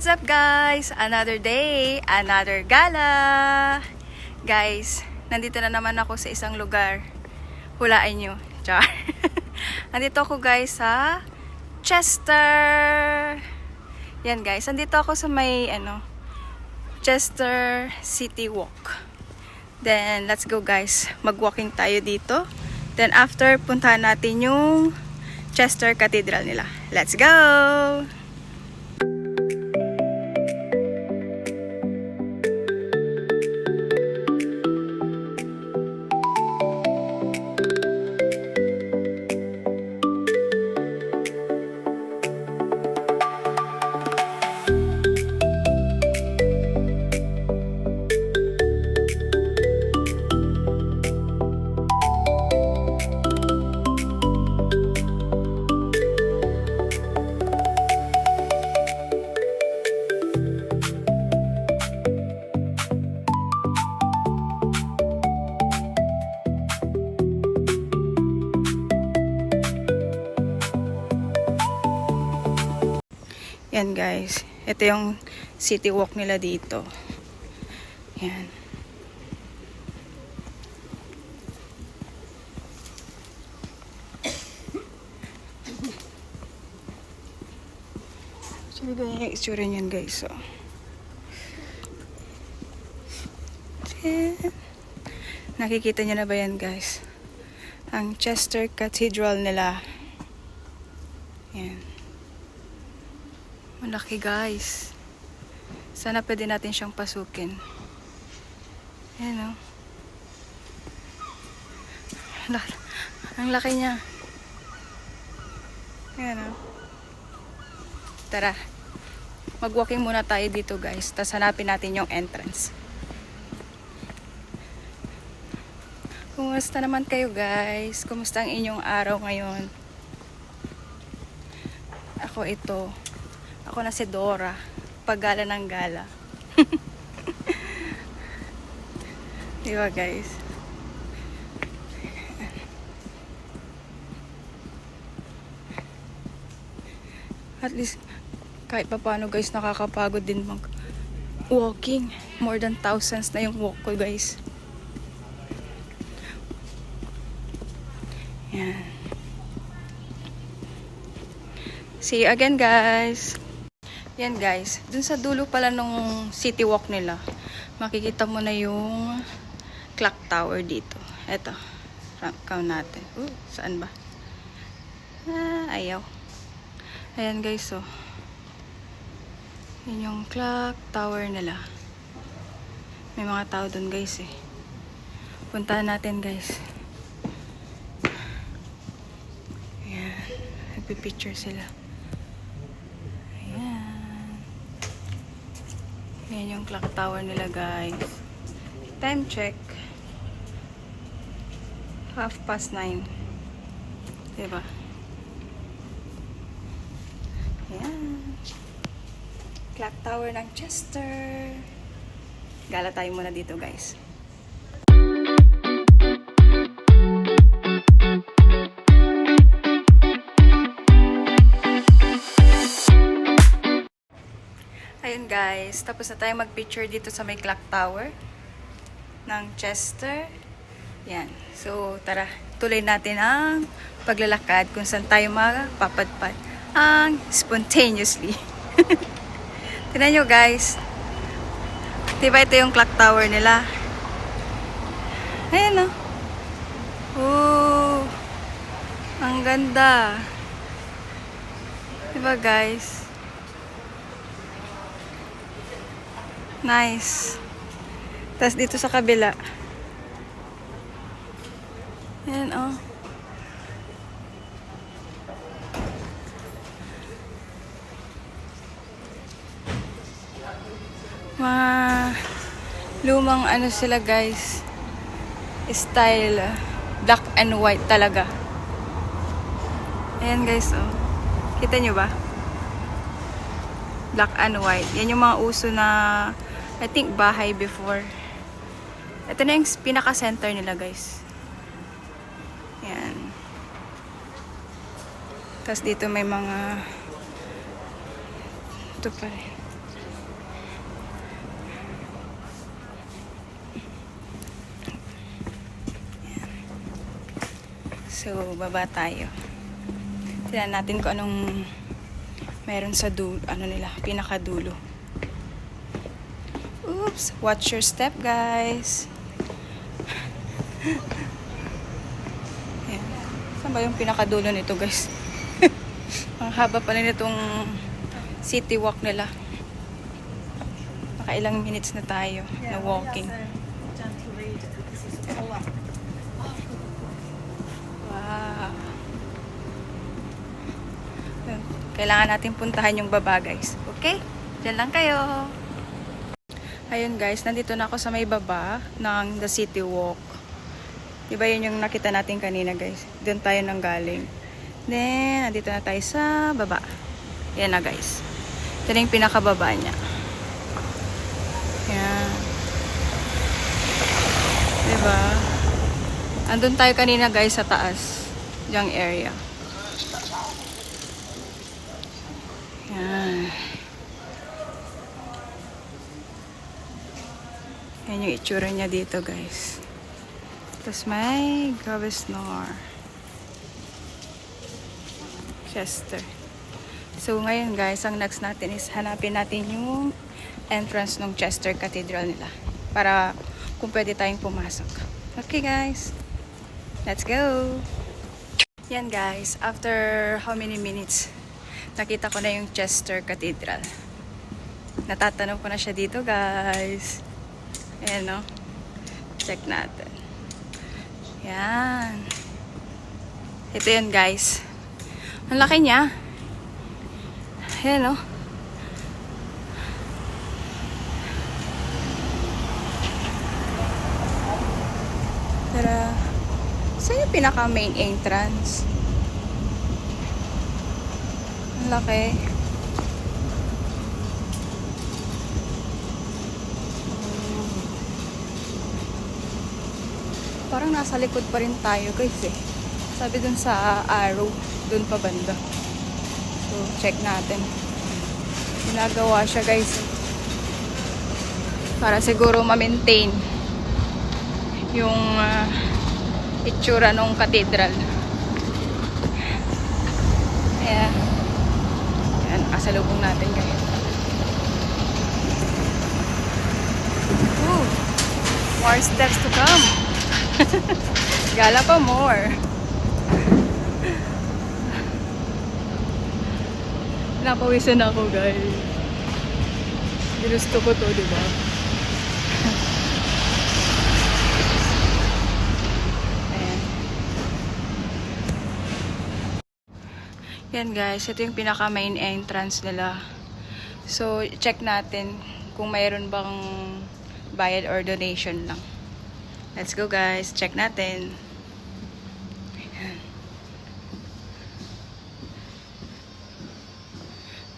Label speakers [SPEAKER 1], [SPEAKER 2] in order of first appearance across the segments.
[SPEAKER 1] What's up guys? Another day, another gala. Guys, nandito na naman ako sa isang lugar. Hulaan nyo. Char. Nandito ako guys sa Chester. Yan guys, nandito ako sa may Chester City Walk. Then let's go guys. Mag-walking tayo dito. Then after, puntahan natin yung Chester Cathedral nila. Let's go! Yan guys, ito yung city walk nila dito. Yan. So, ganyan yung itsura niyan guys. So. Nakikita niyo na ba yan guys? Ang Chester Cathedral nila. Yan. Malaki guys. Sana pwede natin siyang pasukin. Ayan o. Ang laki niya. Ayan o. Tara. Mag-walking muna tayo dito guys. Tapos hanapin natin yung entrance. Kumusta naman kayo guys? Kumusta ang inyong araw ngayon? Ako ito. Ako na si Dora. Paggala ng gala. Diba guys? At least kahit pa paano guys, nakakapagod din mag walking. More than thousands na yung walk ko guys. Yan. See you again guys. Yan guys, dun sa dulo pala nung city walk nila, makikita mo na yung clock tower dito. Eto, count natin. Saan ba? Ayaw. Ayan guys, so. Yan yung clock tower nila. May mga tao dun guys eh. Puntahan natin guys. Ayan, nagpipicture sila. Yan yung clock tower nila guys. Time check. 9:30. Diba? Yan. Clock tower ng Chester. Gala tayo muna dito guys. Ayun guys, tapos na tayo mag-picture dito sa may clock tower ng Chester. Yan. So, tara, tuloy natin ang paglalakad kung saan tayo mapapadpad ang spontaneously. Tingnan nyo guys. Diba ito yung clock tower nila? Ayan o. Ang ganda. Diba guys? Nice. Tapos dito sa kabila. Ayan oh. Mga lumang sila guys. Style. Black and white talaga. Ayan guys oh. Kita nyo ba? Black and white. Yan yung mga uso na I think bahay before. Ito na yung pinaka-center nila guys. Yan. Tapos dito may mga ito pa rin. So, baba tayo. Tignan natin kung anong meron sa dulo, ano nila, pinakadulo. Oops, watch your step, guys. Ayan. Saan ba yung pinakadulo nito, guys? Ang haba pala nitong city walk nila. Nakailang minutes na tayo na walking. Wow. Kailangan natin puntahan yung baba, guys. Okay? Diyan lang kayo. Ayun, guys. Nandito na ako sa may baba ng The City Walk. Diba yun yung nakita natin kanina, guys? Doon tayo nang galing. Then, nandito na tayo sa baba. Yan na, guys. Ito na yung pinakababa niya. Yan. Diba? Andun tayo kanina, guys, sa taas. Yung area. Yan. Yan yung itsura niya dito, guys. Tapos may Gavesnor. Chester. So, ngayon, guys, ang next natin is hanapin natin yung entrance ng Chester Cathedral nila. Para kung pwede tayong pumasok. Okay, guys. Let's go! Yan, guys. After how many minutes, nakita ko na yung Chester Cathedral. Natatanong ko na siya dito, guys. Ayan, no? Check natin. Yan. Ito yun, guys. Ang laki niya. Ayan, no? Tara. Saan yung pinaka main entrance? Ang laki. Parang nasa likod pa rin tayo, guys, eh. Sabi dun sa arrow, dun pa banda. So, check natin. Ginagawa siya, guys. Para siguro ma-maintain yung itsura ng cathedral. Ayan. Ayan, kasalubong natin, guys. Ooh, more steps to come. Gala pa more. Napawisan ako, guys. Ginusto ko to, diba? Ayan. Yan, guys. Ito yung pinaka main entrance nila. So, check natin kung mayroon bang bayad or donation lang. Let's go, guys. Check natin. Ayan.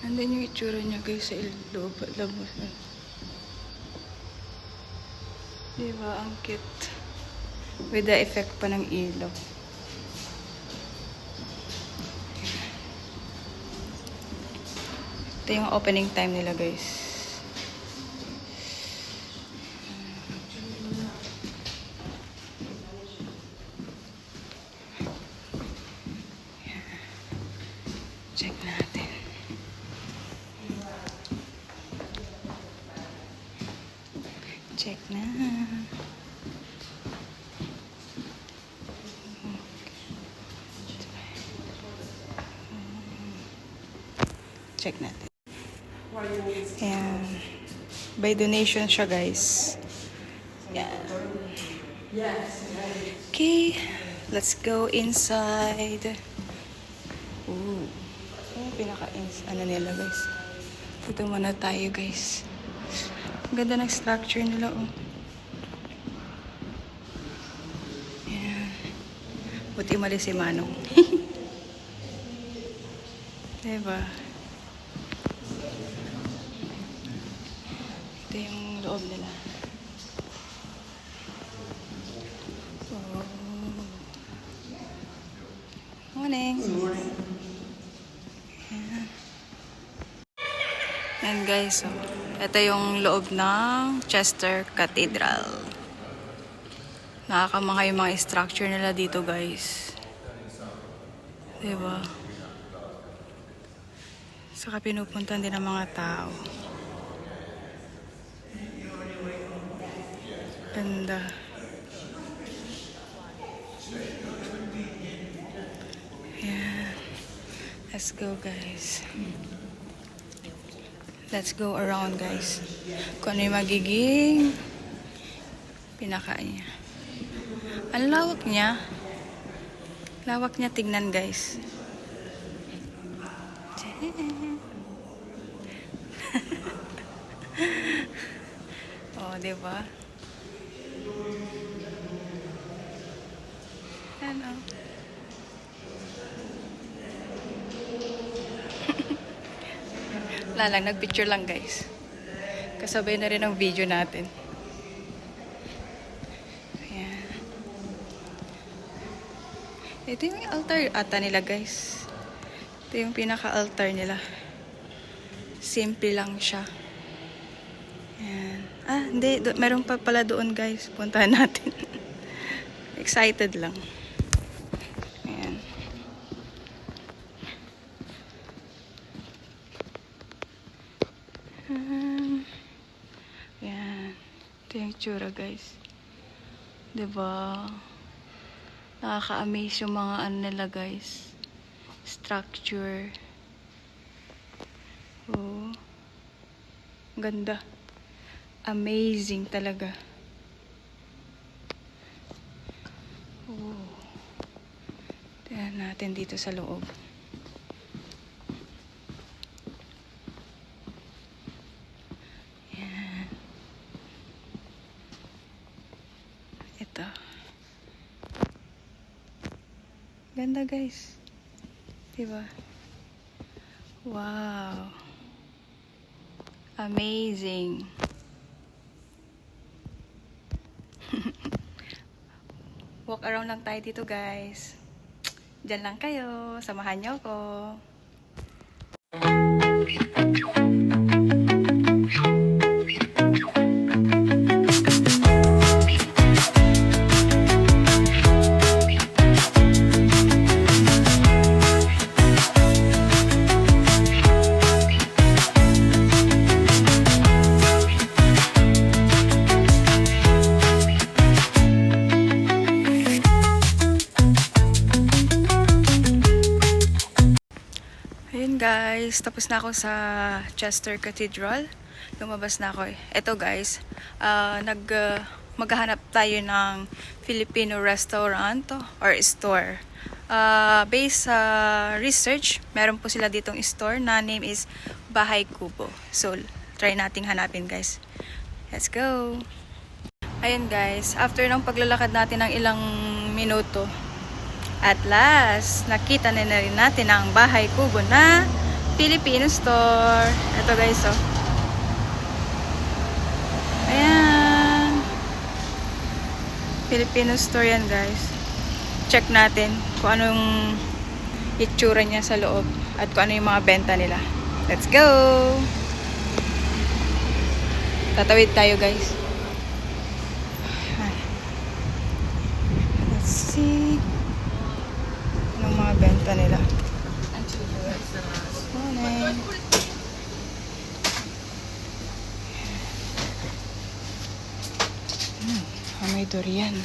[SPEAKER 1] Nandun yung itsura niya, guys, sa loob. Diba? Ang cute. With the effect pa ng ilaw. Ito yung opening time nila, guys. Check natin. Check na. Check natin. Ayan. By donation siya, guys. Ayan. Okay. Let's go inside. Ooh. Ano nila, guys. Dito muna tayo, guys. Ang ganda ng structure nila, oh. Ayan. Buti mali si Manong. Diba? Ito yung loob nila. Oh. Morning. Good morning. Yan, guys, oh. Ito yung loob ng Chester Cathedral. Nakakamangha yung mga structure nila dito, guys. Diba? Saka pinupuntan din ng mga tao. Ganda. Yeah. Let's go, guys. Let's go around, guys. Kung ano yung magiging pinakain niya. Ang lawak niya. Lawak niya tignan, guys. Oh, diba? Ano? Lalang, nagpicture lang, guys. Kasabay na rin ang video natin. Ayan. Ito yung altar ata nila, guys. Ito yung pinaka-altar nila. Simple lang siya. Ayan. Ah, hindi. Meron pa pala doon, guys. Puntahan natin. Excited lang. Ayan. Ayan. Ito yung tsura, guys. Diba? Nakaka-amaze yung mga ano nila, guys. Structure. Oh. Ganda. Amazing talaga. Oh. Tingnan natin dito sa loob. Yan. Ito. Ganda, guys. Diba? Wow. Amazing. Walk around lang tayo dito, guys. Diyan lang kayo. Samahan niyo ako. Ayun, guys, tapos na ako sa Chester Cathedral. Lumabas na ako. Ito, guys, maghahanap tayo ng Filipino restaurant or store. Based sa research, meron po sila ditong store na name is Bahay Kubo. So, try nating hanapin, guys. Let's go! Ayun, guys, after ng paglalakad natin ng ilang minuto, at last, nakita na rin natin ang Bahay Kubo na Filipino store. Ito, guys, oh. Ayan. Filipino store yan, guys. Check natin kung anong itsura niya sa loob at kung ano yung mga benta nila. Let's go! Tatawid tayo, guys. Let's see. Anong mga benta nila. Morning. May durian.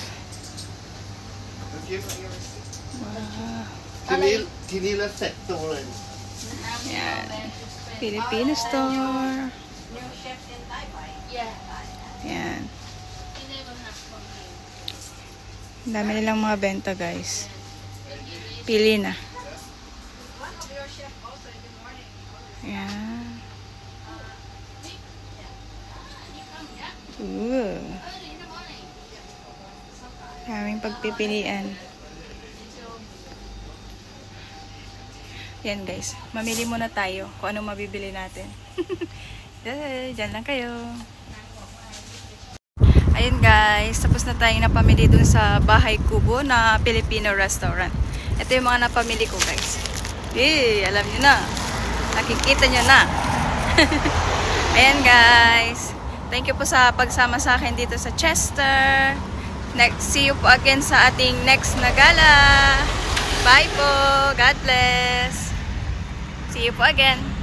[SPEAKER 1] Wow.
[SPEAKER 2] Kinila sektoran.
[SPEAKER 1] Yan. Filipino store. Yan. Ang dami nilang mga benta, guys. Pili na. Yan. Ooh. Daming pagpipilian. Yan, guys. Mamili muna tayo kung anong mabibili natin. Diyan lang kayo. Ayun, guys. Tapos na tayong napamili dun sa Bahay Kubo na Filipino restaurant. Ito yung mga napamili ko, guys. Alam nyo na. Nakikita nyo na. Ayan, guys. Thank you po sa pagsama sa akin dito sa Chester. See you po again sa ating next na gala. Bye po. God bless. See you po again.